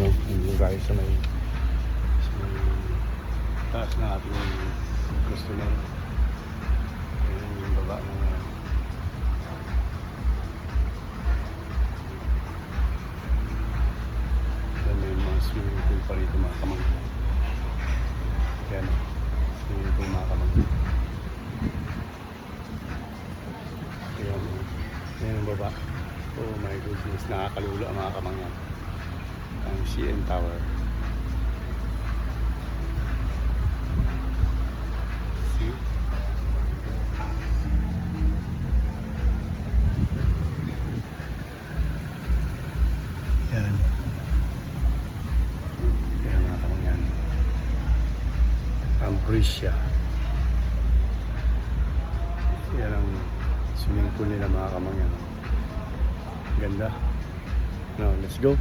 Hindi tayo sa may taas na ating customer. Yung baba na yan, may mga swimming pool pa rito mga kamangyan. Yan, swimming pool mga kamangyan. Yan ang baba. Oh my goodness, nakakalula mga kamangyan. Ang CN Tower. See? Yan. Yan mga kamangyan. Ambrosia. Yan ang swimming pool nila mga kamangyan. Ganda. Now, let's go.